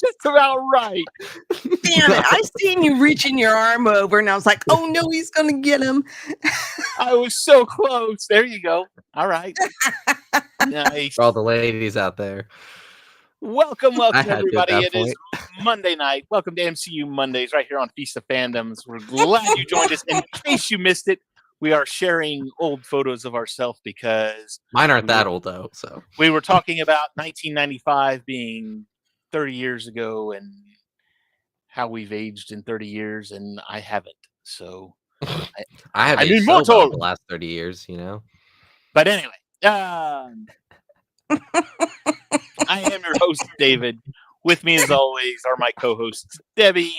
just about right. Damn it. I seen you reaching your arm over, and I was like, oh, no, he's going to get him. I was so close. There you go. All right. Nice. For all the ladies out there. Welcome, everybody. It point. is Monday night. Welcome to MCU Mondays right here on Feast of Fandoms. We're glad you joined us. In case you missed it, we are sharing old photos of ourselves because... Mine aren't that old, though. So we were talking about 1995 being 30 years ago and how we've aged in 30 years, and I haven't. So I have aged so well the last 30 years, you know. But anyway, I am your host, David. With me, as always, are my co-hosts, Debbie.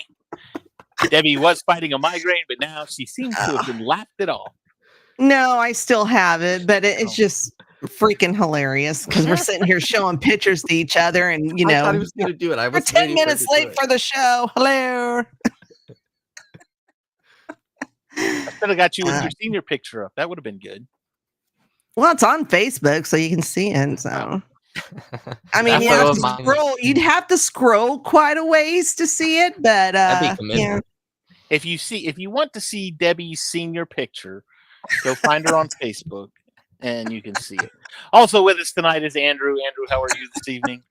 Debbie was fighting a migraine, but now she seems to have been laughed it off. No, I still have it, but it's just freaking hilarious because we're sitting here showing pictures to each other, and you know, I thought he was going to do it. I was 10 minutes late for the show. Hello. I should have got you with your senior picture up. That would have been good. Well, it's on Facebook, so you can see it. So, I mean, you'd have to scroll quite a ways to see it, but yeah. If you want to see Debbie's senior picture, go find her on Facebook, and you can see it. Also with us tonight is Andrew. Andrew, how are you this evening?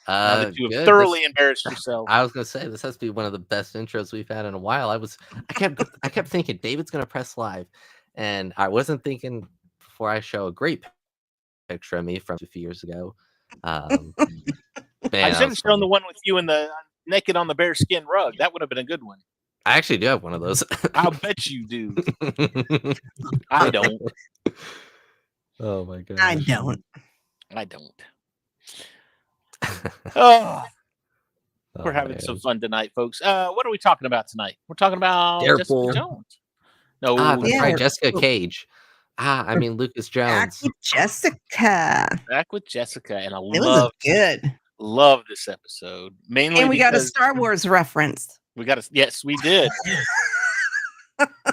That you have thoroughly embarrassed yourself. I was gonna say this has to be one of the best intros we've had in a while. I kept thinking David's gonna press live, and I wasn't thinking before I show a great picture of me from a few years ago. Man, I should have shown the one with you in the naked on the bearskin rug. That would have been a good one. I actually do have one of those. I'll bet you do. I don't. Oh my god. I don't. We're having some fun tonight, folks. What are we talking about tonight? We're talking about Jessica Jones. No, that's right, Jessica Cage. I mean Lucas Jones. Back with Jessica, and good. Love this episode. Mainly, and we got a Star Wars reference. Yes, we did.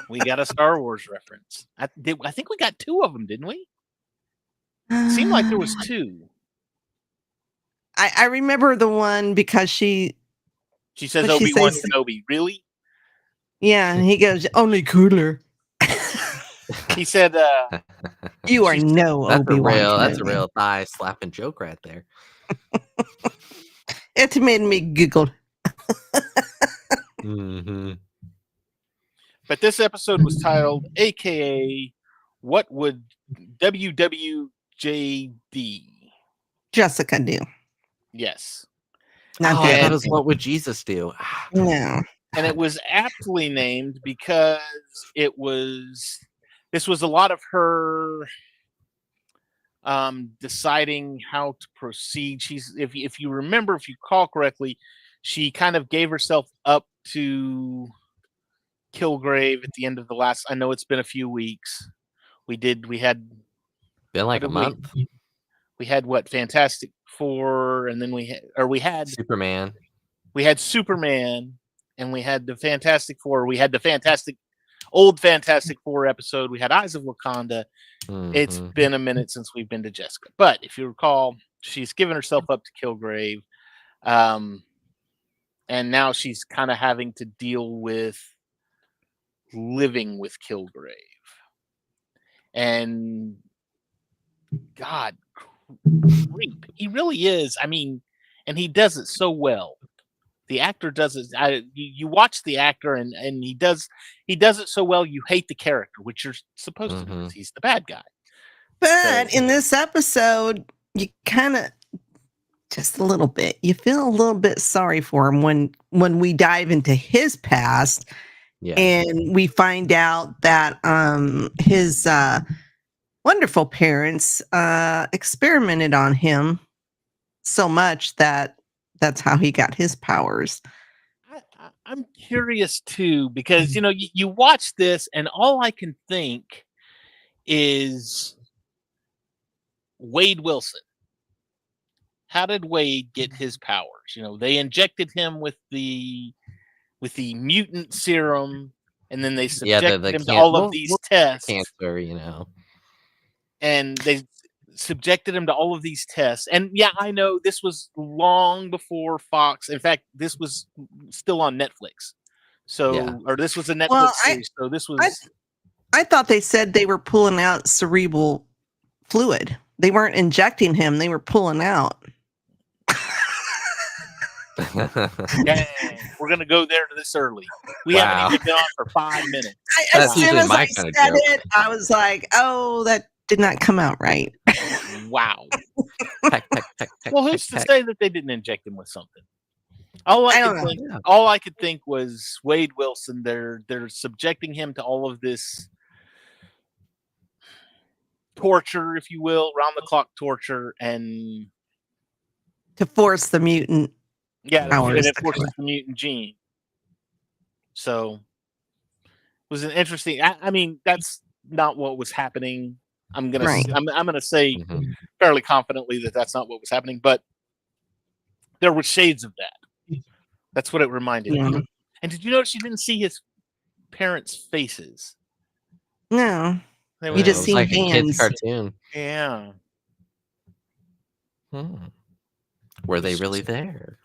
We got a Star Wars reference. I think we got two of them, didn't we? It seemed like there was two. I remember the one because she says Obi-Wan Kenobi. Really? Yeah, and he goes, only cooler. He said, "You are no Obi-Wan." That's a real thigh slapping joke right there. It made me giggle. Mm-hmm. But this episode was titled A.K.A What Would WWJD Jessica do? Yes. That was What Would Jesus Do? No. And it was aptly named because this was a lot of her deciding how to proceed. If you remember, if you recall correctly, she kind of gave herself up to Kilgrave at the end of the last. I know it's been a few weeks. We had been like a month. We had what, Fantastic Four, and then we had Superman. We had Superman, and we had the Fantastic Four. We had the old Fantastic Four episode. We had Eyes of Wakanda. Mm-hmm. It's been a minute since we've been to Jessica, but if you recall, she's given herself up to Kilgrave, and now she's kind of having to deal with living with Kilgrave. And God, creep. He really is. I mean, and he does it so well. The actor does it. You watch the actor, and he does it so well. You hate the character, which you're supposed to do. He's the bad guy. But in this episode, you kind of just a little bit. You feel a little bit sorry for him when we dive into his past, and we find out that his wonderful parents experimented on him so much that that's how he got his powers. I'm curious too, because you watch this and all I can think is Wade Wilson. How did Wade get his powers? They injected him with the mutant serum, and then they subjected him to all of these tests. Cancer, And subjected him to all of these tests. And yeah, I know this was long before Fox. In fact, this was still on Netflix. So, or this was a Netflix series. So this was. I thought they said they were pulling out cerebral fluid. They weren't injecting him; they were pulling out. Dang, we're gonna go there this early. We haven't even been on for 5 minutes. As soon as I said it, I was like, "Oh, that did not come out right." Wow. Well, who's to say that they didn't inject him with something? All I could think was Wade Wilson. They're subjecting him to all of this torture, if you will, round the clock torture, and to force the mutant. Yeah, and it forces the mutant gene. So it was an interesting. I mean, that's not what was happening. I'm gonna say fairly confidently that that's not what was happening, but there were shades of that. That's what it reminded me. And did you notice you didn't see his parents' faces? No, you just see like hands. A kid's cartoon. Yeah. Were they really there?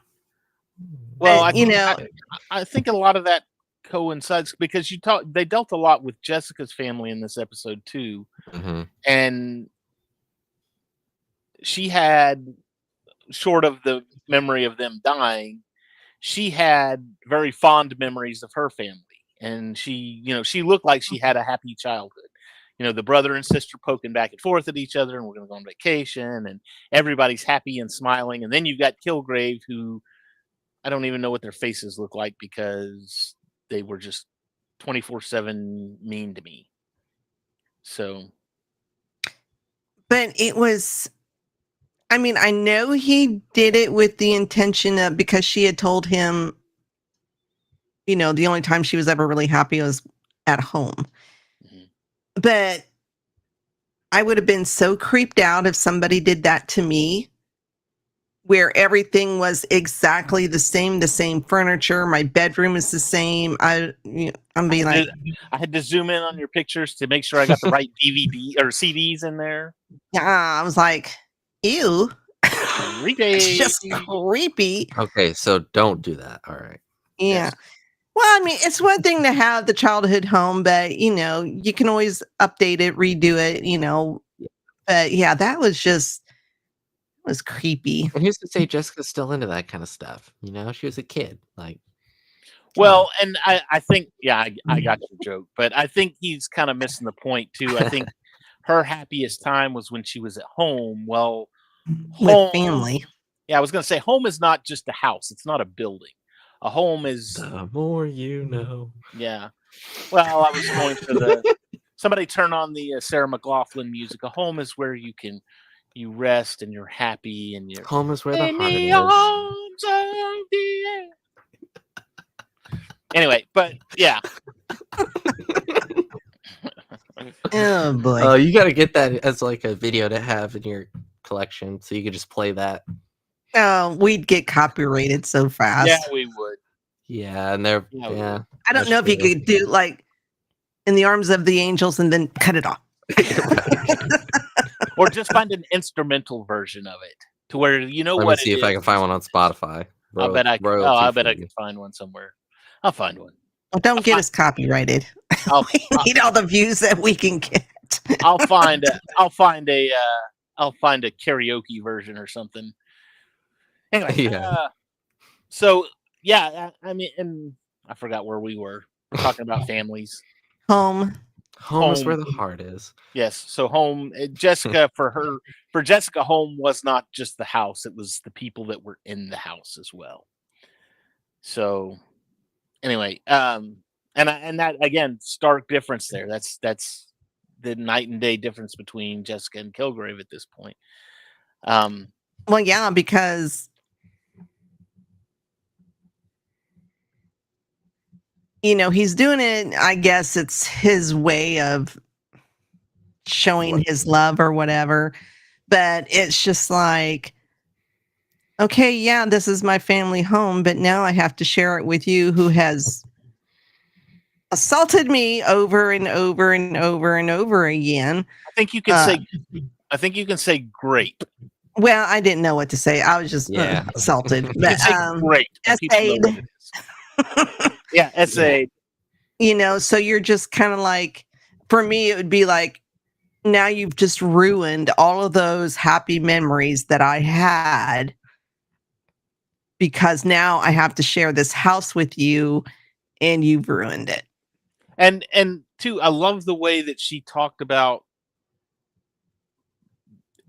Well, I think a lot of that coincides because they dealt a lot with Jessica's family in this episode too, and she had, short of the memory of them dying, she had very fond memories of her family, and she looked like she had a happy childhood. The brother and sister poking back and forth at each other, and we're going to go on vacation, and everybody's happy and smiling, and then you've got Kilgrave, who I don't even know what their faces look like because they were just 24/7 mean to me. So. But it was, I mean, I know he did it with the intention of, because she had told him, the only time she was ever really happy was at home. But I would have been so creeped out if somebody did that to me, where everything was exactly the same furniture, my bedroom is the same. I'm being like, I had to zoom in on your pictures to make sure I got the right DVD or CDs in there. Yeah, I was like, ew. Creepy. It's just creepy. Okay, so don't do that. All right. Yeah. Yes. Well, I mean, it's one thing to have the childhood home, but you can always update it, redo it, But yeah, that was creepy. And who's to say Jessica's still into that kind of stuff? She was a kid. Well, and I think, I got your joke, but I think he's kind of missing the point too. I think her happiest time was when she was at home. Well, with family. Yeah, I was going to say home is not just a house. It's not a building. A home is the more you know. Yeah. Well, I was going for somebody turn on the Sarah McLachlan music. A home is where you rest and you're happy and you're home is where the heart is. Anyway, but yeah. Oh boy. Oh, you got to get that as like a video to have in your collection so you could just play that. Oh, we'd get copyrighted so fast. Yeah, we would. Yeah, and they're yeah. I don't know if you could do like In the Arms of the Angels and then cut it off. Or just find an instrumental version of it to where Let me see if I can find one on Spotify. I bet I can find one somewhere. I'll find one. Well, don't get us copyrighted. We need all the views that we can get. I'll find a karaoke version or something. Anyway, so yeah, I mean, and I forgot where we were. We're talking about families. Home is where the heart is. Yes. So home, Jessica, for Jessica, home was not just the house; it was the people that were in the house as well. So, anyway, and that again, stark difference there. That's the night and day difference between Jessica and Kilgrave at this point. Well, yeah, because he's doing it. I guess it's his way of showing his love or whatever. But it's just like, okay, yeah, this is my family home, but now I have to share it with you, who has assaulted me over and over and over and over again. I think you could say I think you can say grape. Well, I didn't know what to say. I was just insulted. You can say grape. Essayed. Yeah, essayed. You know, so you're just kind of like, for me, it would be like, now you've just ruined all of those happy memories that I had, because now I have to share this house with you and you've ruined it. And too, I love the way that she talked about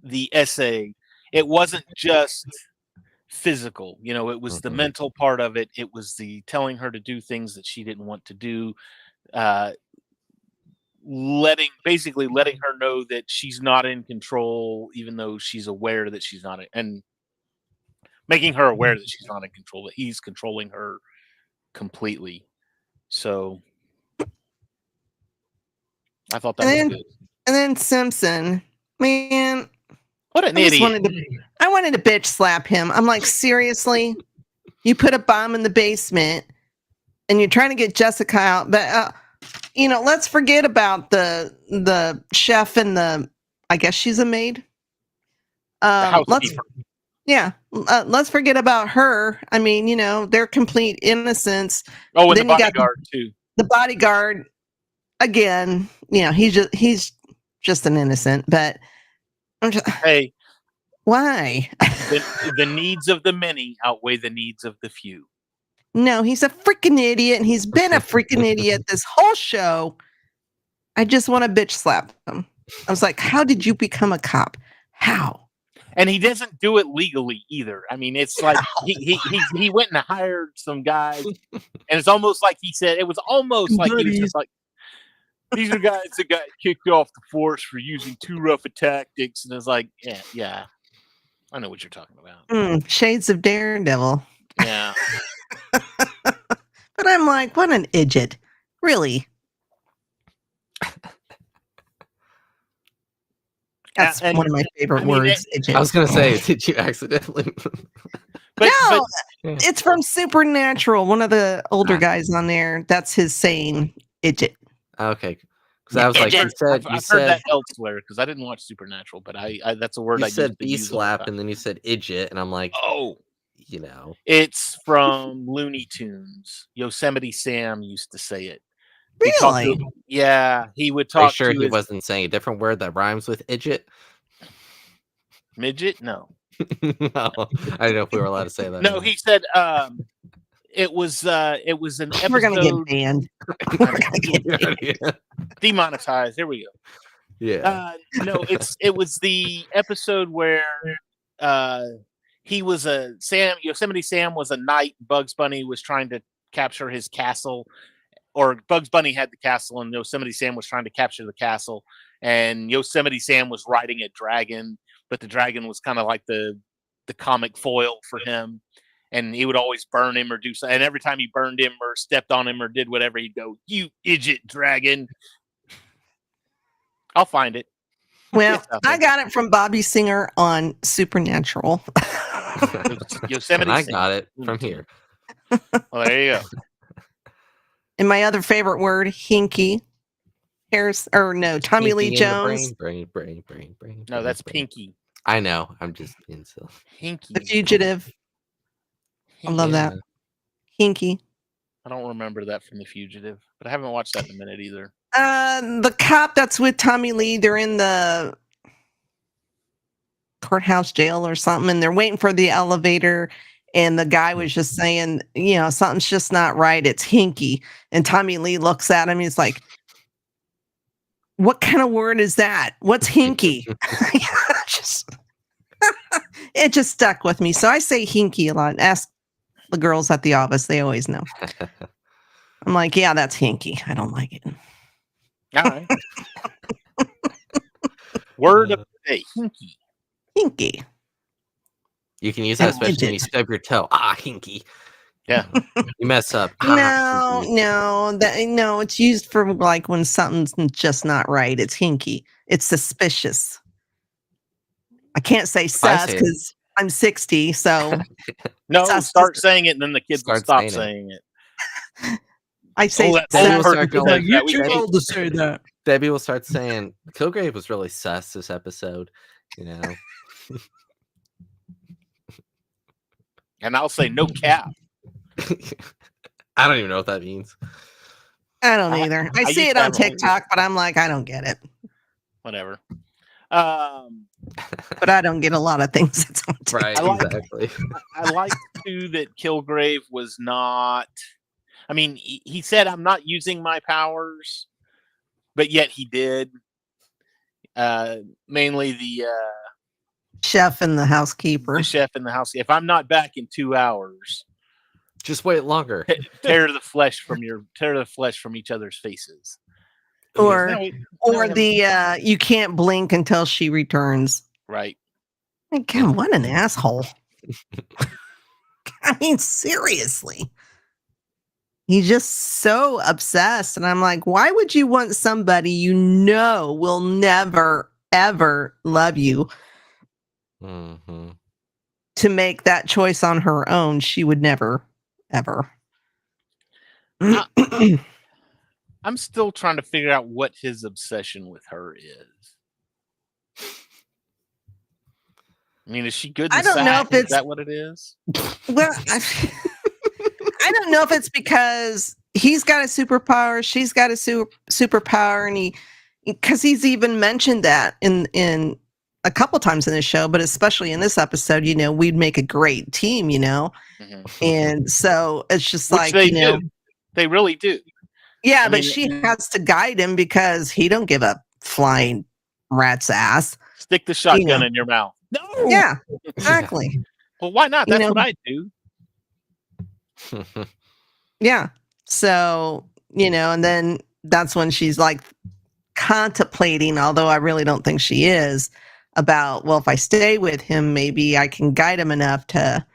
the essay. It wasn't just physical, you know, it was the mental part of it. It was the telling her to do things that she didn't want to do. Basically letting her know that she's not in control, even though she's aware that she's not, and making her aware that she's not in control, that he's controlling her completely. So I thought that was good. And then Simpson, man, what an idiot. I wanted to bitch slap him. I'm like, seriously? You put a bomb in the basement and you're trying to get Jessica out, but you know, let's forget about the chef and I guess she's a maid. Let's forget about her. I mean, you know, they're complete innocents. Oh, and then the bodyguard too. The bodyguard, again, you know, he's just an innocent, but hey, why? the needs of the many outweigh the needs of the few. No, he's a freaking idiot, and he's been a freaking idiot this whole show. I just want to bitch slap him. I was like, how did you become a cop? How? And he doesn't do it legally either. I mean, it's like he went and hired some guys, and it's almost like he said, it was almost like he was just like, these are guys that got kicked off the force for using too rough a tactics. And it's like, yeah, I know what you're talking about. Shades of Daredevil. Yeah. But I'm like, what an idiot. Really? That's one of my favorite words. I was going to say, did you accidentally? No, it's from Supernatural. One of the older guys on there. That's his saying, idiot. Okay. Because I was like, I've heard that elsewhere because I didn't watch Supernatural, but I that's a word you I said B-slap and then you said idiot, and I'm like, oh, you know, it's from Looney Tunes. Yosemite Sam used to say it. Really? He would talk. Are you sure he wasn't saying a different word that rhymes with idiot? Midget? No. No, I don't know if we were allowed to say that. No, he said it was an episode. We're gonna get banned. We're gonna get banned. Demonetized. There we go. Yeah. No, it was the episode where he was Yosemite Sam was a knight. Bugs Bunny was trying to capture his castle, or Bugs Bunny had the castle, and Yosemite Sam was trying to capture the castle. And Yosemite Sam was riding a dragon, but the dragon was kind of like the comic foil for him. And he would always burn him or do something. And every time he burned him or stepped on him or did whatever, he'd go, "You idiot dragon." I'll find it. Well, I got it from Bobby Singer on Supernatural. Yosemite and I got it from here. Well, there you go. And my other favorite word, hinky. Tommy Lee Jones. Brain. No, that's pinky. I know. I'm just into Hinky. The Fugitive. I love that. Hinky. I don't remember that from The Fugitive, but I haven't watched that in a minute either. The cop that's with Tommy Lee, they're in the courthouse jail or something, and they're waiting for the elevator, and the guy was just saying, you know, something's just not right. It's hinky. And Tommy Lee looks at him. He's like, what kind of word is that? What's hinky? It just stuck with me. So I say hinky a lot. Ask the girls at the office. They always know. I'm like, yeah, that's hinky. I don't like it. All right. Word of the day, hinky. Hinky. You can use that especially when you stub your toe. Hinky. Yeah. You mess up. No, it's used for like when something's just not right. It's hinky. It's suspicious. I can't say sus because I'm 60, so no, start saying it and then the kids will stop saying it. I say you're too old to say that. Debbie will start saying Kilgrave was really sus this episode, you know. And I'll say no cap. I don't even know what that means. I don't either. I see it on TikTok, but I'm like, I don't get it. Whatever. But I don't get a lot of things that's on TikTok. Right, exactly. I like too that Kilgrave was not. I mean, he said, "I'm not using my powers," but yet he did. Mainly the chef and the housekeeper. The chef and the house. If I'm not back in 2 hours, just wait longer. Tear the flesh from each other's faces. Or you can't blink until she returns. Right. Like, God, what an asshole. I mean, seriously. He's just so obsessed. And I'm like, why would you want somebody you know will never, ever love you to make that choice on her own? She would never, ever. I'm still trying to figure out what his obsession with her is. I mean, is she good? I don't know if it's... Is that what it is? Well, I don't know if it's because he's got a superpower, she's got a superpower, and because he's even mentioned that in a couple times in the show, but especially in this episode, you know, we'd make a great team, you know, and so it's just like, they do. They really do. Yeah, but she has to guide him because he don't give a flying rat's ass. Stick the shotgun in your mouth. No. Yeah, exactly. Well, why not? That's what I do. Yeah. So, you know, and then that's when she's like contemplating, although I really don't think she is, about, well, if I stay with him, maybe I can guide him enough to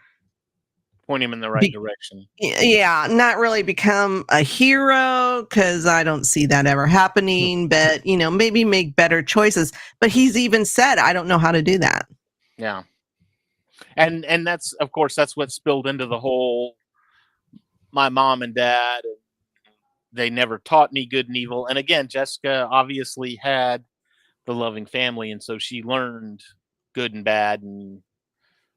point him in the right direction. Yeah, not really become a hero, because I don't see that ever happening, but, you know, maybe make better choices. But he's even said, I don't know how to do that. Yeah. And that's, of course, that's what spilled into the whole, my mom and dad, they never taught me good and evil. And again, Jessica obviously had the loving family, and so she learned good and bad and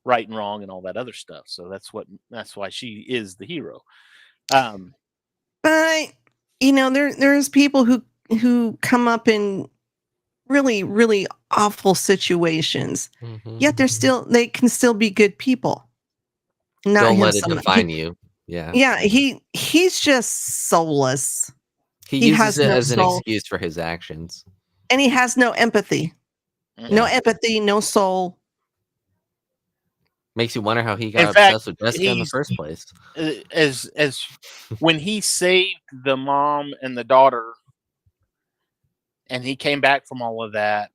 right and wrong and all that other stuff. So that's why she is the hero. But you know, there's people who come up in really, really awful situations, yet they can still be good people. Don't let it define you. Yeah, he's just soulless. He uses it as an excuse for his actions, and he has no empathy. No empathy, no soul. Makes you wonder how he got obsessed with Jessica in the first place. As when he saved the mom and the daughter, and he came back from all of that,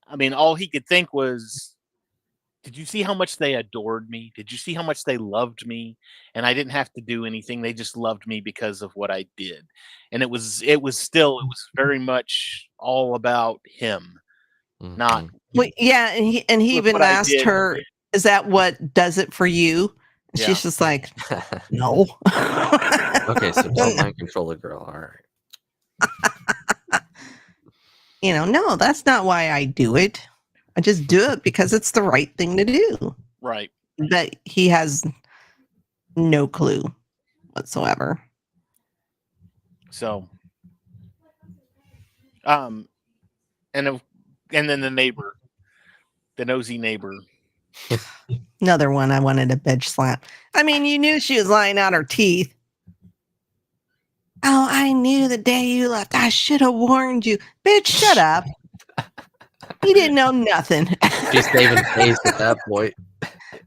I mean, all he could think was, did you see how much they adored me? Did you see how much they loved me? And I didn't have to do anything. They just loved me because of what I did. And it was very much all about him. Not well, yeah, and he even asked her, is that what does it for you? And she's just like, no. Okay, so don't mind control a girl. All right. You know, no, that's not why I do it. I just do it because it's the right thing to do. Right. But he has no clue whatsoever. So, and then the neighbor, the nosy neighbor. Another one I wanted a bitch slap. I mean, you knew she was lying out her teeth. Oh, I knew the day you left. I should have warned you. Bitch, shut up. You didn't know nothing. Just saving face at that point.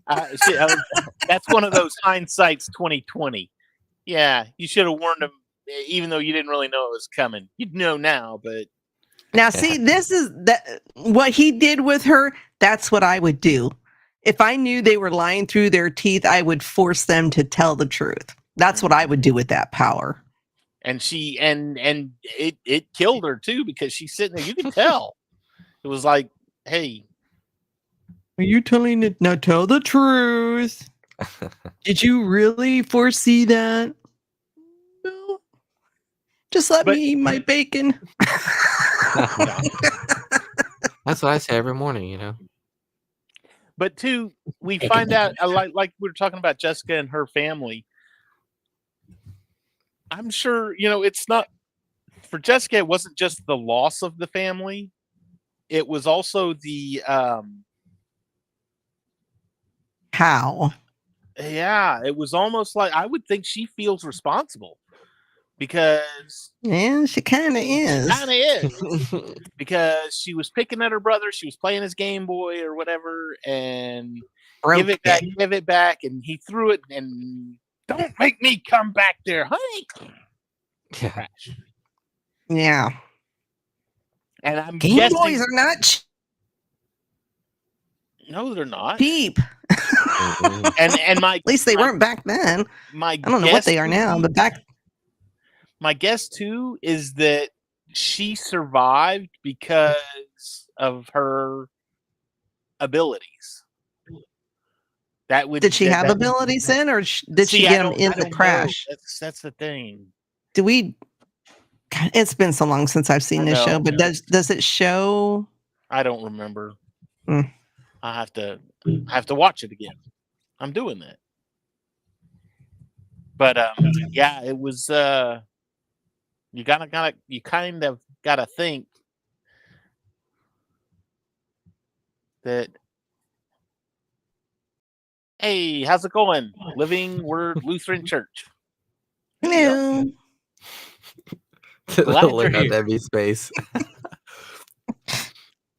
That's one of those hindsight's 2020. Yeah, you should have warned him, even though you didn't really know it was coming. You'd know now, but now see, this is what he did with her. That's what I would do. If I knew they were lying through their teeth, I would force them to tell the truth. That's what I would do with that power. And she and it killed her too, because she's sitting there. You can tell. It was like, hey, are you telling it? Now tell the truth. Did you really foresee that? No. Just let me eat my bacon. That's what I say every morning, you know. But two, we find out like we were talking about Jessica and her family. I'm sure, it's not for Jessica, it wasn't just the loss of the family. It was also the how? Yeah, it was almost like I would think she feels responsible because she kind of is. Because she was picking at her brother, she was playing his Game Boy or whatever, and give it back, and he threw it, and don't make me come back there, honey. Yeah. Crash. Yeah. And I'm Game guessing Boys are not no, they're not cheap. and at least they weren't back then. I don't know what they are now, but my guess too is that she survived because of her abilities. Did she have abilities then, or did she get them in the crash? That's the thing. Do we? It's been so long since I've seen this show, but does it show? I don't remember. I have to watch it again. I'm doing that. But yeah, it was. You kind of gotta think that. Hey, how's it going? Living Word Lutheran Church. Hello. Glad you're here. Debbie's face.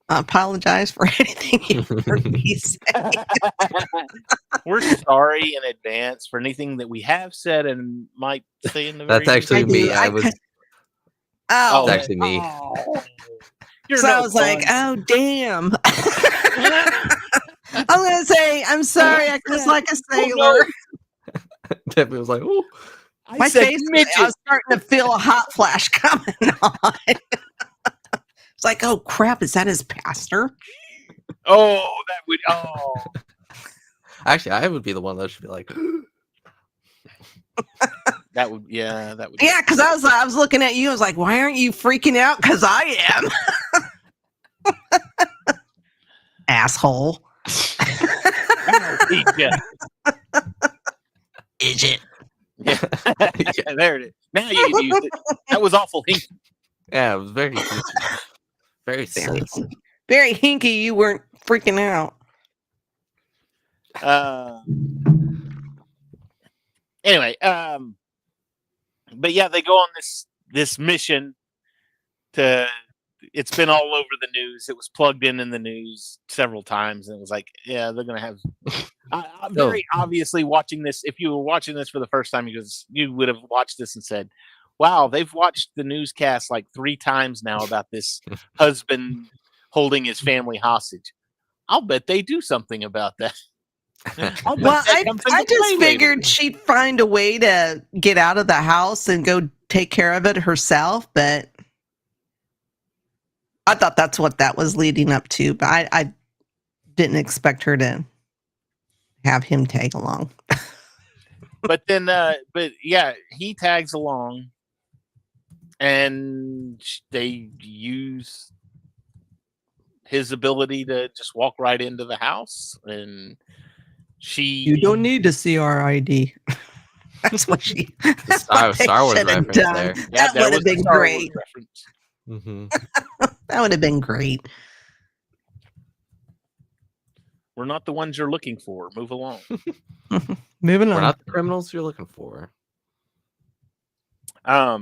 I apologize for anything you heard me say. We're sorry in advance for anything that we have said and might say in the That's actually me. It's actually me. So I was like, oh damn. I'm gonna say, I'm sorry, I was like a sailor. Debbie was like, oh. My face, I was starting to feel a hot flash coming on. It's like, oh crap, is that his pastor? Oh, that would. Actually, I would be the one that should be like. That would. Yeah, because I was looking at you. I was like, why aren't you freaking out? Because I am. Asshole. Yeah. Is it? Yeah. Yeah, there it is. Now you used it. That was awful hinky. Yeah, it was very hinky. Very sus. Very hinky. You weren't freaking out. Anyway, but yeah, they go on this mission to. It's been all over the news. It was plugged in the news several times, and it was like, yeah, they're gonna have. I'm very obviously watching this. If you were watching this for the first time, you would have watched this and said, "Wow, they've watched the newscast like 3 times now about this husband holding his family hostage." I'll bet they do something about that. Well, I just figured she'd find a way to get out of the house and go take care of it herself, but I thought that's what that was leading up to, but I didn't expect her to have him tag along. But then, but yeah, he tags along, and they use his ability to just walk right into the house, and you don't need to see our ID. That's what Star Wars reference there. Yeah, that would have been great. Mm-hmm. That would have been great. We're not the ones you're looking for. Move along. Moving on. We're not the criminals you're looking for. But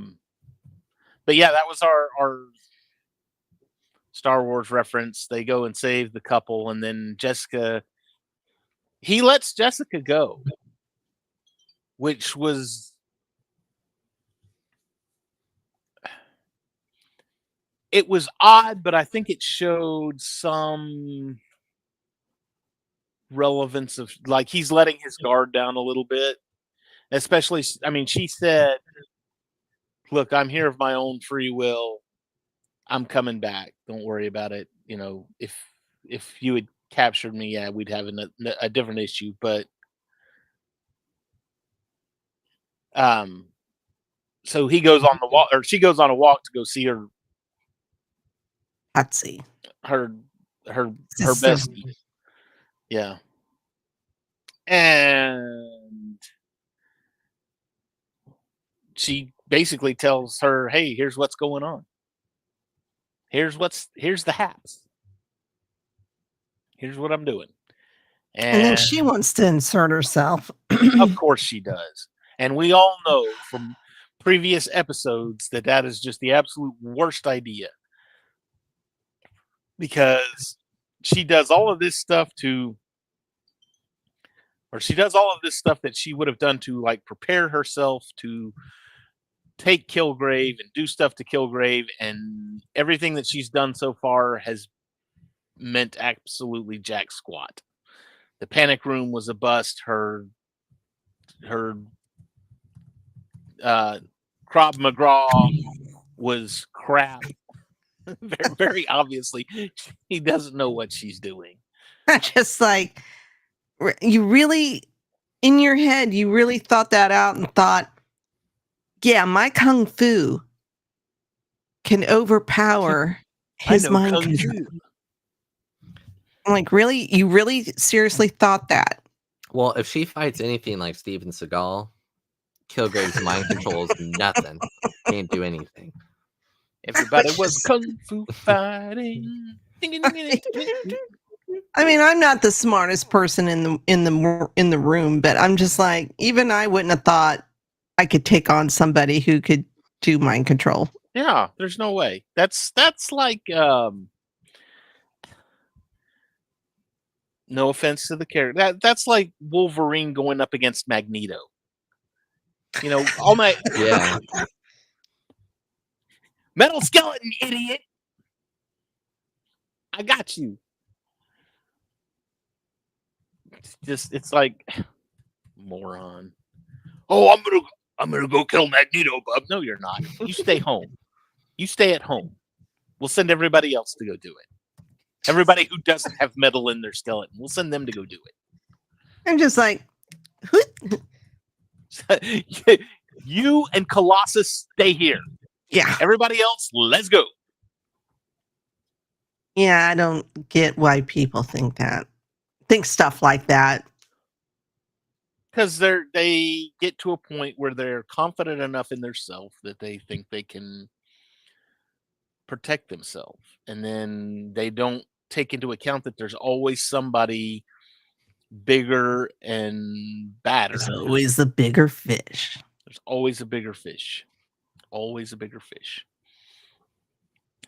yeah, that was our Star Wars reference. They go and save the couple, and then he lets Jessica go, which was it was odd, but I think it showed some relevance of like he's letting his guard down a little bit. Especially, I mean, she said, "Look, I'm here of my own free will. I'm coming back. Don't worry about it. You know, if you had captured me, yeah, we'd have a different issue." But So he goes on the walk, or she goes on a walk to go see her Patsy. her bestie. Yeah. And she basically tells her, hey, here's what's going on. Here's the haps. Here's what I'm doing. And then she wants to insert herself. Of course she does. And we all know from previous episodes that is just the absolute worst idea. Because she does all of this stuff that she would have done to like prepare herself to take Kilgrave and do stuff to Kilgrave, and everything that she's done so far has meant absolutely jack squat. The panic room was a bust. Her Krav Maga was crap. very, very obviously, she doesn't know what she's doing. Just like, you really, in your head, you really thought that out and thought, yeah, my kung fu can overpower his mind control. I'm like, really? You really seriously thought that? Well, if she fights anything like Steven Seagal, Kilgrave's mind control is nothing. Can't do anything. Everybody was kung fu fighting. I mean, I'm not the smartest person in the room, but I'm just like, even I wouldn't have thought I could take on somebody who could do mind control. Yeah, there's no way. That's like no offense to the character. That's like Wolverine going up against Magneto. You know, all my yeah. Metal skeleton, idiot. I got you. It's like moron. Oh, I'm gonna go kill Magneto, bub. No, you're not. You stay home. You stay at home. We'll send everybody else to go do it. Everybody who doesn't have metal in their skeleton, we'll send them to go do it. I'm just like, who? You and Colossus stay here. Yeah. Everybody else, let's go. Yeah, I don't get why people think stuff like that. Because they get to a point where they're confident enough in themselves that they think they can protect themselves, and then they don't take into account that there's always somebody bigger and badder. There's always the bigger fish. There's always a bigger fish. Always a bigger fish.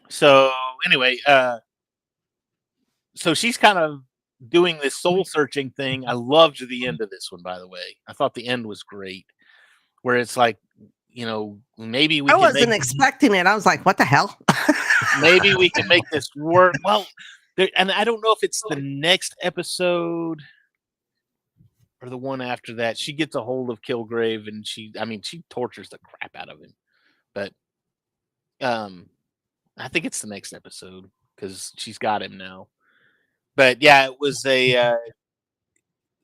So anyway, so she's kind of doing this soul searching thing. I loved the end of this one, by the way. I thought the end was great, where it's like, you know, maybe I wasn't expecting it. I was like, what the hell? Maybe we can make this work. Well, and I don't know if it's the next episode or the one after that. She gets a hold of Kilgrave and she tortures the crap out of him. But I think it's the next episode because she's got him now. But yeah, it was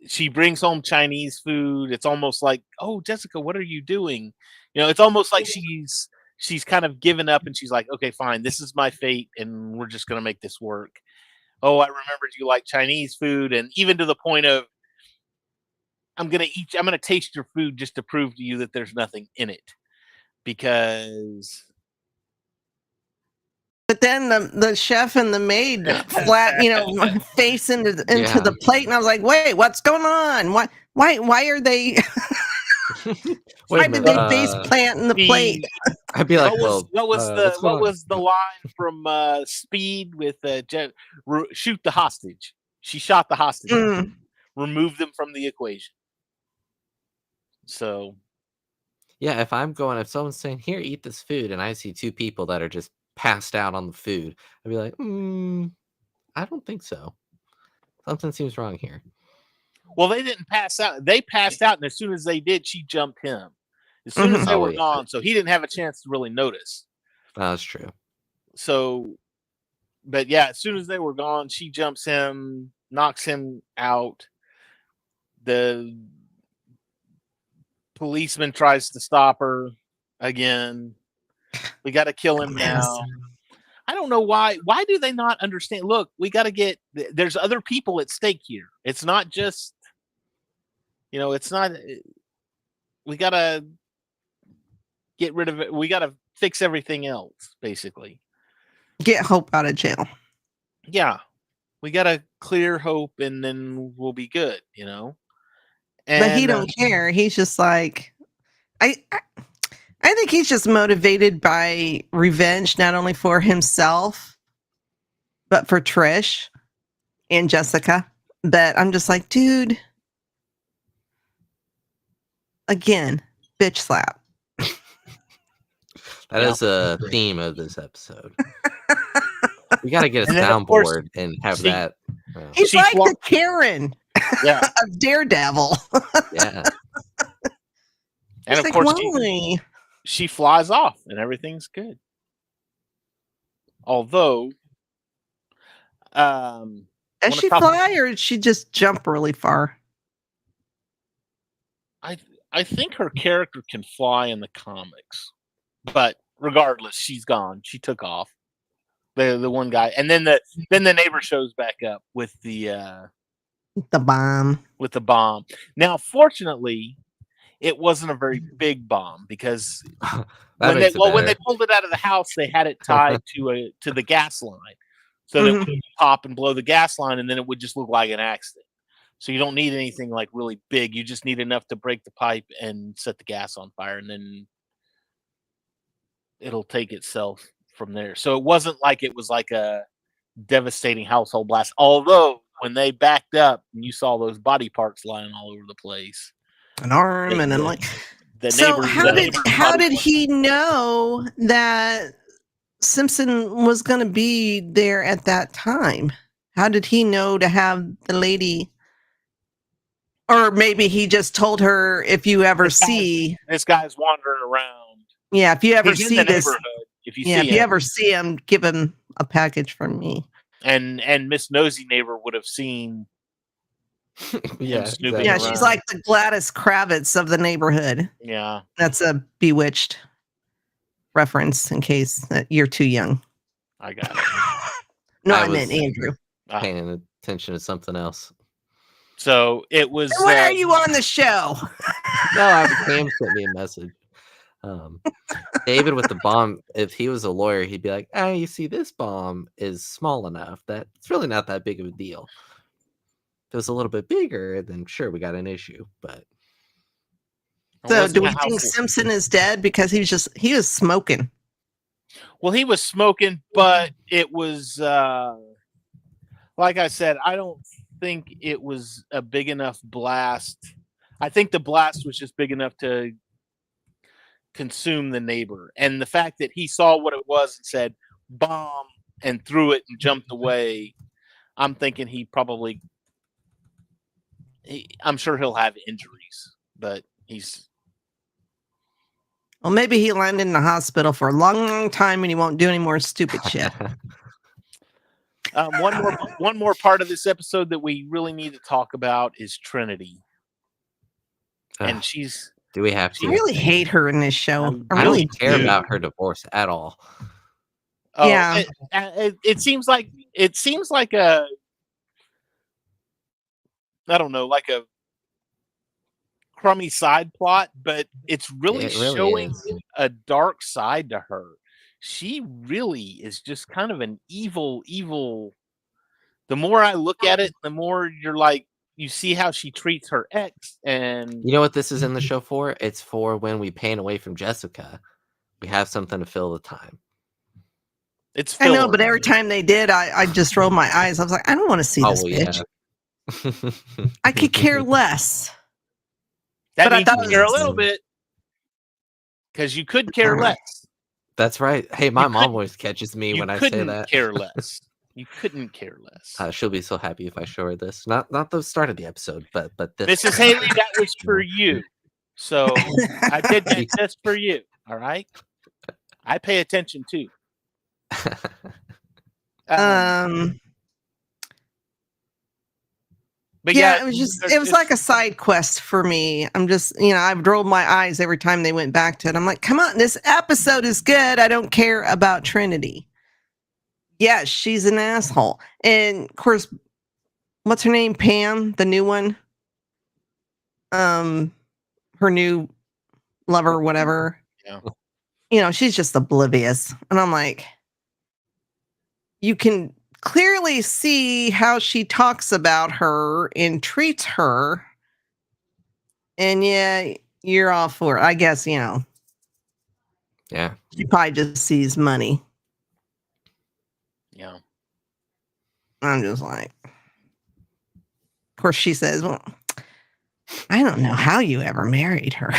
she brings home Chinese food. It's almost like, oh, Jessica, what are you doing? You know, it's almost like she's kind of given up and she's like, okay, fine, this is my fate and we're just going to make this work. Oh, I remembered you like Chinese food. And even to the point of, I'm going to taste your food just to prove to you that there's nothing in it. Because. But then the chef and the maid flat, face into the plate, and I was like, "Wait, what's going on? Why are they? Why did they face plant in the plate?" I'd be like, "What was the line from Speed with shoot the hostage? She shot the hostage, remove them from the equation." So, yeah, if someone's saying, "Here, eat this food," and I see two people that are just passed out on the food, I'd be like, I don't think so. Something seems wrong here. Well, they didn't pass out. They passed out, and as soon as they did, she jumped him. As soon as they were gone, so he didn't have a chance to really notice. That's true. So, but yeah, as soon as they were gone, she jumps him, knocks him out. The policeman tries to stop her. again. We got to kill him Yes. now. I don't know why. Why do they not understand? Look, we got to get. There's other people at stake here. It's not just. It's not. We got to get rid of it. We got to fix everything else, basically. Get Hope out of jail. Yeah, we got to clear Hope, and then we'll be good. And, But he don't care. He's just like, I think he's just motivated by revenge, not only for himself, but for Trish and Jessica. But I'm just like, dude, again, bitch slap. That is a theme of this episode. We got to get a soundboard and have that. He's like the Karen of Daredevil. Yeah. And of course, she flies off and everything's good. Although, does she fly or did she just jump really far? I think her character can fly in the comics, but regardless, she's gone. She took off. The one guy, and then the neighbor shows back up with the bomb. With the bomb. Now, fortunately, it wasn't a very big bomb because when they pulled it out of the house, they had it tied to the gas line, so that it would pop and blow the gas line, and then it would just look like an accident. So you don't need anything like really big. You just need enough to break the pipe and set the gas on fire, and then it'll take itself from there. So it wasn't like it was like a devastating household blast. Although when they backed up and you saw those body parts lying all over the place, an arm and then like. So how did he know that Simpson was going to be there at that time? How did he know to have the lady? Or maybe he just told her, if you ever this guy's wandering around. Yeah, if you ever see this, if you ever see him, give him a package from me. And Miss Nosy Neighbor would have seen. Snooping around. She's like the Gladys Kravitz of the neighborhood. Yeah, that's a Bewitched reference in case you're too young. I got it. No, I meant Andrew. Paying attention to something else. So it was. When are you on the show? No, Cam sent me a message. David with the bomb, if he was a lawyer, he'd be like, you see, this bomb is small enough that it's really not that big of a deal. If it was a little bit bigger, then sure, we got an issue. But so do we think Simpson is dead because he was smoking? Well, he was smoking, but it was like I said, I don't think it was a big enough blast. I think the blast was just big enough to consume the neighbor, and the fact that he saw what it was and said bomb and threw it and jumped away, I'm thinking I'm sure he'll have injuries, but well, maybe he landed in the hospital for a long time and he won't do any more stupid shit. One more part of this episode that we really need to talk about is Trinity, and she's. Do we have to? I really hate her in this show. I really don't care about her divorce at all. Oh, yeah, it seems like a, I don't know, like a crummy side plot, but it's really showing a dark side to her. She really is just kind of an evil. The more I look at it, the more you're like, you see how she treats her ex, and you know what this is in the show for? It's for when we pan away from Jessica, we have something to fill the time. I know, but every time they did, I just rolled my eyes. I was like, I don't want to see this bitch. Yeah. I could care less. That means you care a little bit, because you could care less. That's right. Hey, my mom always catches me when I say that. Care less. You couldn't care less. She'll be so happy if I show her this. Not the start of the episode, but this. Mrs. Haley, that was for you. So I did that just for you. All right. I pay attention too. But But yeah, it was like a side quest for me. I'm just, I've rolled my eyes every time they went back to it. I'm like, come on, this episode is good. I don't care about Trinity. Yes, she's an asshole. And of course, what's her name? Pam, the new one. Her new lover, whatever. Yeah. She's just oblivious. And I'm like, you can clearly see how she talks about her and treats her. And yeah, you're all for it. I guess, Yeah. She probably just sees money. Yeah. I'm just like, of course, she says, well, I don't know how you ever married her.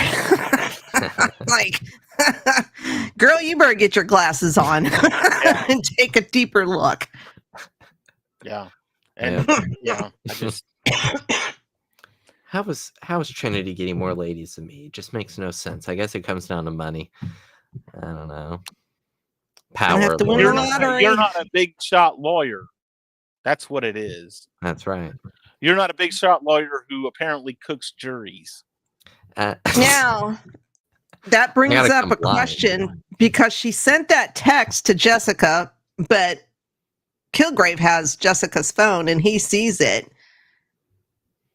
Like, girl, you better get your glasses on and take a deeper look. Yeah. And I just How is Trinity getting more ladies than me? It just makes no sense. I guess it comes down to money. I don't know. Power. Have to win the lottery. You're not a big shot lawyer. That's what it is. That's right. You're not a big shot lawyer who apparently cooks juries. Now, that brings up a question because she sent that text to Jessica, but Kilgrave has Jessica's phone and he sees it.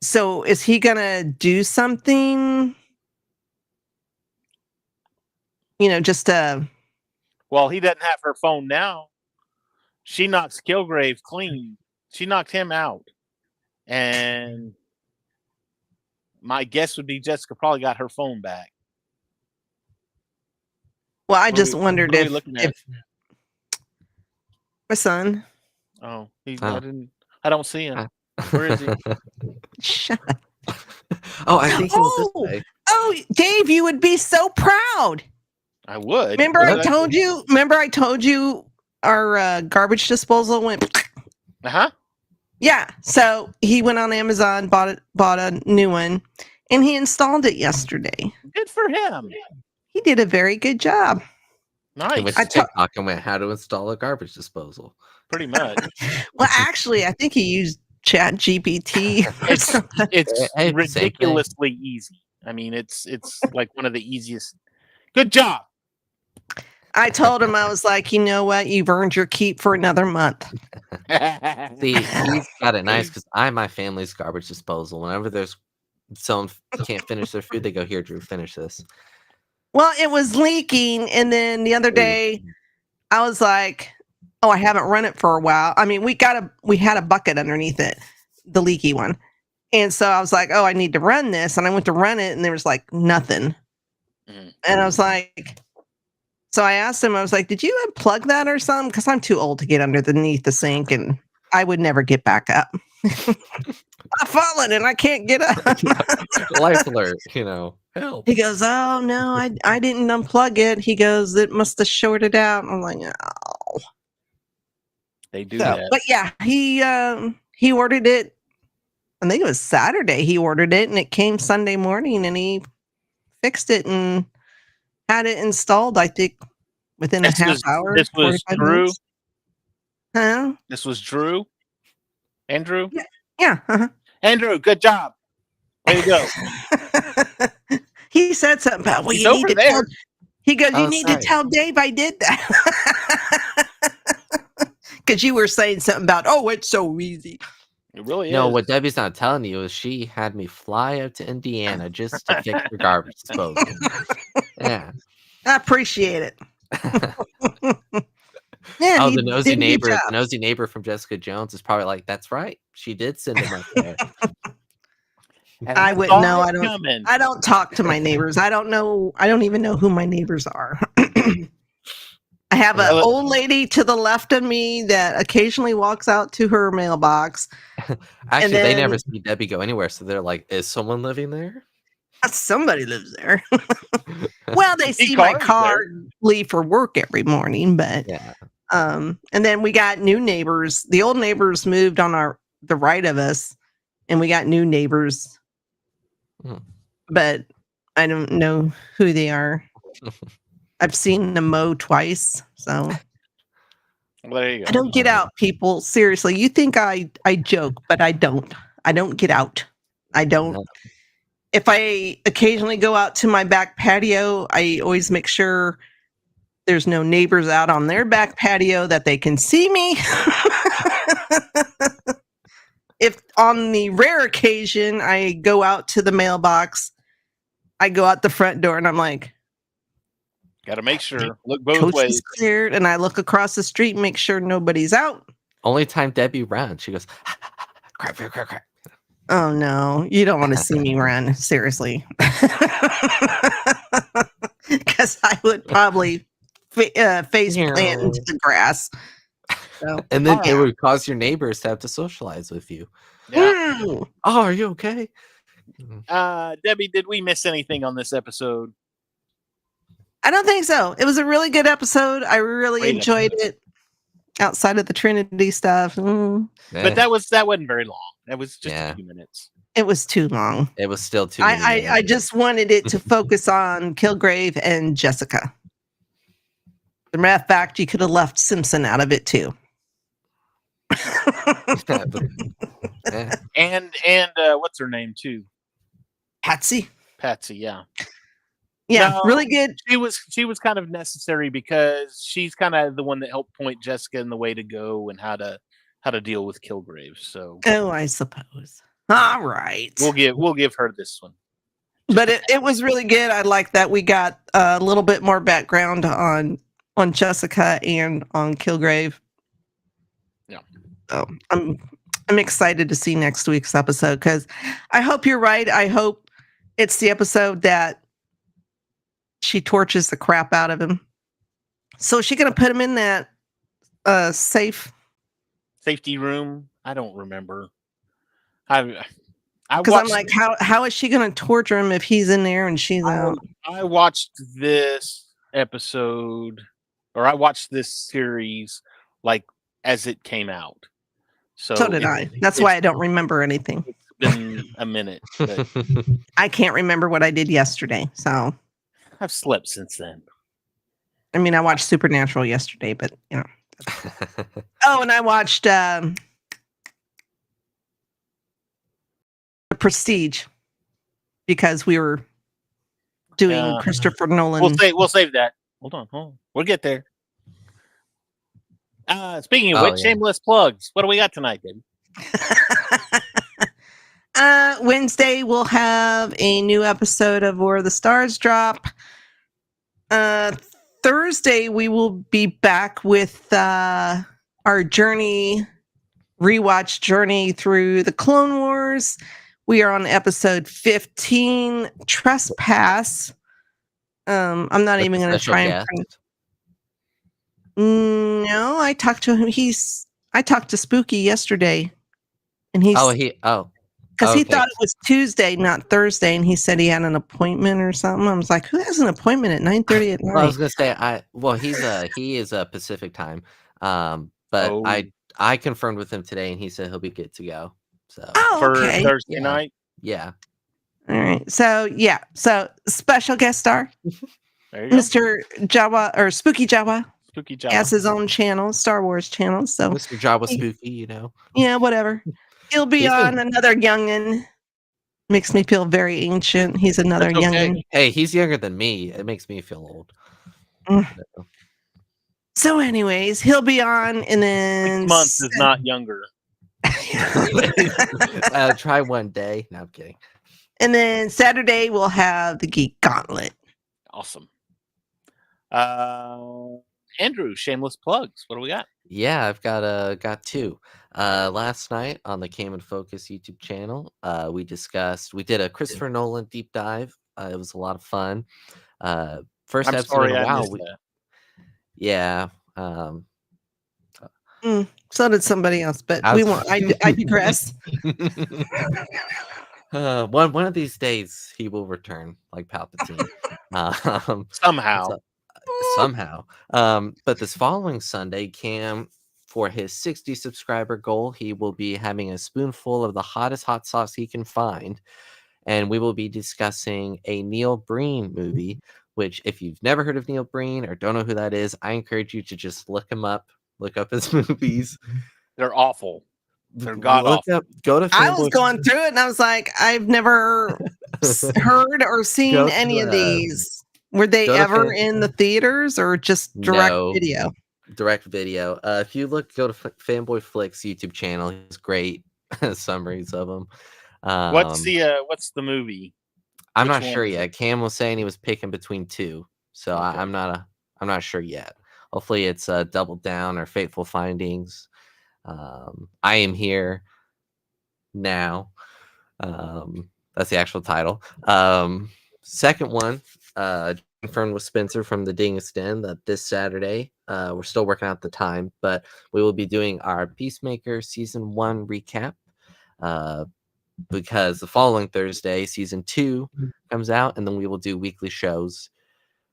So is he going to do something? Just to... Well, he doesn't have her phone now. She knocks Kilgrave clean. She knocked him out. And my guess would be Jessica probably got her phone back. Well, I just wondered if my son. Oh, I don't see him. Where is he? Shut up. Oh, I think he was this way. Oh, Dave, you would be so proud. I would. Remember I told you our garbage disposal went. Uh-huh. Yeah. So he went on Amazon, bought a new one, and he installed it yesterday. Good for him. He did a very good job. He went Nice. to TikTok and went, how to install a garbage disposal. Pretty much. Well, actually, I think he used Chat GPT. It's ridiculously easy. I mean, it's like one of the easiest. Good job. I told him, I was like, you know what? You've earned your keep for another month. See, he's got it nice because I'm my family's garbage disposal. Whenever someone can't finish their food, they go, here, Drew, finish this. Well, it was leaking. And then the other day, I was like, oh, I haven't run it for a while. I mean, we had a bucket underneath it, the leaky one. And so I was like, oh, I need to run this. And I went to run it and there was like nothing. And I was like, so I asked him, I was like, did you unplug that or something? Because I'm too old to get underneath the sink and I would never get back up. I've fallen and I can't get up. Life alert, help. He goes, oh, no, I didn't unplug it. He goes, it must have shorted out. I'm like, oh. They do that. But yeah, he ordered it. I think it was Saturday he ordered it and it came Sunday morning and he fixed it and had it installed, I think, within a half hour. This was Drew. Minutes. Huh? This was Drew. Andrew? Yeah. Uh-huh. Andrew, good job. Way to go. He said something about, well, He's you need to tell. He goes, you need to tell Dave I did that. Because you were saying something about, oh, it's so easy. It really is. No, what Debbie's not telling you is she had me fly out to Indiana just to fix her garbage disposal. Yeah. I appreciate it. Yeah, oh, the nosy neighbor from Jessica Jones is probably like, that's right. She did send him up there. I wouldn't know. I don't talk to my neighbors. I don't know. I don't even know who my neighbors are. I have an old lady to the left of me that occasionally walks out to her mailbox. Actually, they never see Debbie go anywhere. So they're like, is someone living there? Somebody lives there. Well, they see my car leave for work every morning, but yeah. And then we got new neighbors. The old neighbors moved on the right of us, and we got new neighbors. But I don't know who they are. I've seen them mow twice, so well, there you go. I don't get out, people. Seriously, you think I joke, but I don't. I don't get out. I don't. No. If I occasionally go out to my back patio, I always make sure there's no neighbors out on their back patio that they can see me. If on the rare occasion I go out to the mailbox, I go out the front door and I'm like, Got to make sure. Look both coast ways. is cleared, and I look across the street and make sure nobody's out. Only time Debbie runs, she goes, crap, crap, crap, crap. Oh no, you don't want to see me run, seriously. Because I would probably face plant into the grass. So, And then it would cause your neighbors to have to socialize with you. Yeah. Oh, are you okay? Debbie, did we miss anything on this episode? I don't think so. It was a really good episode. I really enjoyed it. Outside of the Trinity stuff, but that wasn't very long. That was just a few minutes. It was too long. It was still too. I just wanted it to focus on Kilgrave and Jessica. As a matter of fact, you could have left Simpson out of it too. And what's her name too? Patsy, yeah. Yeah, no, really good. She was kind of necessary because she's kind of the one that helped point Jessica in the way to go and how to deal with Kilgrave. So I suppose. All right, we'll give her this one. But it was really good. I like that we got a little bit more background on Jessica and on Kilgrave. Yeah. So I'm excited to see next week's episode because I hope you're right. I hope it's the episode that she torches the crap out of him. So is she going to put him in that safety room? I don't remember. Because I'm like, how is she going to torture him if he's in there and she's out? I watched this episode, or I watched this series like as it came out. So did I. That's why I don't remember anything. It's been a minute. But I can't remember what I did yesterday. So I've slept since then. I mean, I watched Supernatural yesterday, but you know. Oh, and I watched The Prestige because we were doing Christopher Nolan. We'll save that. Hold on. We'll get there. Speaking of which, shameless plugs. What do we got tonight, David? Wednesday we'll have a new episode of Where the Stars Drop. Thursday we will be back with our rewatch journey through the Clone Wars. We are on episode 15, Trespass. I'm not even going to try and print. No, I talked to him. I talked to Spooky yesterday, and he thought it was Tuesday, not Thursday, and he said he had an appointment or something. I was like, who has an appointment at 9:30 at night? Well, I was gonna say, he is a Pacific time, but I confirmed with him today, and he said he'll be good to go. So for Thursday night, All right, so special guest star, Mr. Jawa or Spooky Jawa. Spooky Jawa has his own channel, Star Wars channel. So Mr. Jawa Spooky, you know. Yeah, whatever. He'll be on another youngin. Makes me feel very ancient. He's another youngin. Hey, he's younger than me. It makes me feel old. So, anyways, he'll be on, and then 6 months is not younger. Try one day. No, I'm kidding. And then Saturday we'll have the Geek Gauntlet. Awesome. Andrew, shameless plugs. What do we got? Yeah, I've got two. Last night on the Cam and Focus YouTube channel, we did a Christopher Nolan deep dive. It was a lot of fun. First episode in a while. Yeah. So did somebody else, but I digress. One of these days he will return like Palpatine. Somehow. But this following Sunday, Cam, for his 60 subscriber goal, he will be having a spoonful of the hottest hot sauce he can find. And we will be discussing a Neil Breen movie, which if you've never heard of Neil Breen or don't know who that is, I encourage you to just look him up, look up his movies. They're awful. They're god awful. Go to I was Fanboy. going through it and I was like, I've never heard or seen any of these. Were they ever in the theaters or just direct video? Direct video. If you go to Fanboy Flicks YouTube channel, he's great summaries of them. What's the movie? I'm not sure yet. Cam was saying he was picking between two, so okay. I'm not sure yet. Hopefully it's Double Down or Fateful Findings. I Am Here Now. That's the actual title. Second one, confirmed with Spencer from the Dingus Den that this Saturday. We're still working out the time, but we will be doing our Peacemaker season 1 recap. Because the following Thursday, season 2 comes out, and then we will do weekly shows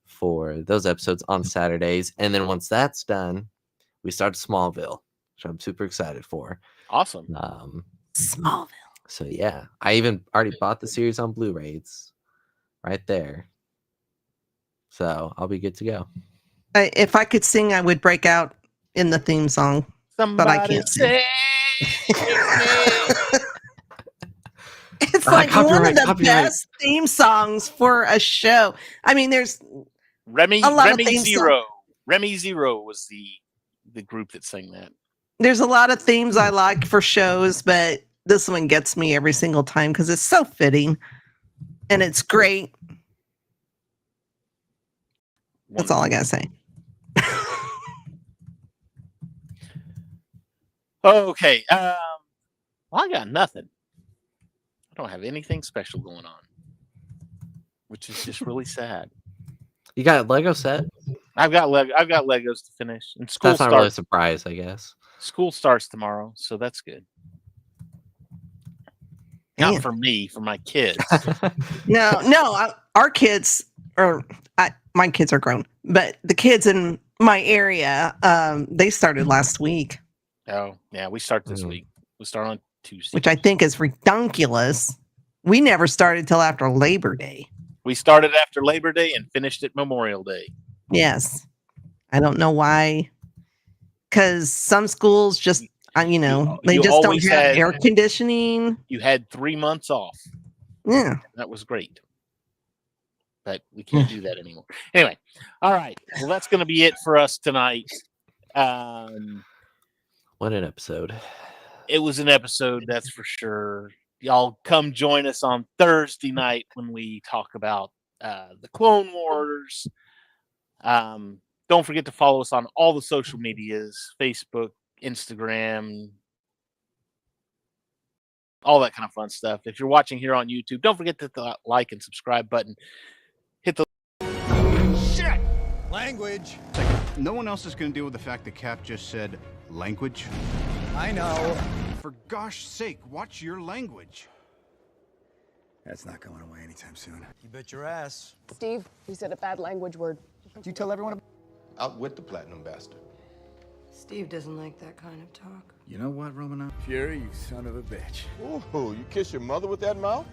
for those episodes on Saturdays. And then once that's done, we start Smallville, which I'm super excited for. Awesome. Smallville. So yeah, I even already bought the series on Blu-ray. It's right there. So I'll be good to go. If I could sing, I would break out in the theme song. But I can't sing. It's like one of the best theme songs for a show. I mean, there's Remy Zero. Remy Zero was the group that sang that. There's a lot of themes I like for shows, but this one gets me every single time because it's so fitting and it's great. That's all I gotta say. Okay. Well, I got nothing. I don't have anything special going on, which is just really sad. You got a Lego set? I've got Legos to finish, and school. That's not really a surprise, I guess. School starts tomorrow, so that's good. Damn. Not for me, for my kids. No, our kids my kids are grown, but the kids in my area, they started last week. Oh, yeah, we start this week. We start on Tuesday. Which I think is ridiculous. We never started till after Labor Day. We started after Labor Day and finished at Memorial Day. Yes. I don't know why. Because some schools just, they just don't have air conditioning. You had 3 months off. Yeah. That was great. But we can't do that anymore. Anyway. All right. Well, that's going to be it for us tonight. What an episode. It was an episode, that's for sure. Y'all come join us on Thursday night when we talk about the Clone Wars. Don't forget to follow us on all the social medias, Facebook, Instagram, all that kind of fun stuff. If you're watching here on YouTube, don't forget to hit the like and subscribe button. Hit the shit language. No one else is going to deal with the fact that Cap just said language. I know. For gosh sake, watch your language. That's not going away anytime soon. You bet your ass. Steve, you said a bad language word. Did you tell everyone? Out with the platinum bastard. Steve doesn't like that kind of talk. You know what, Romano? Fury, you son of a bitch. Ooh, you kiss your mother with that mouth?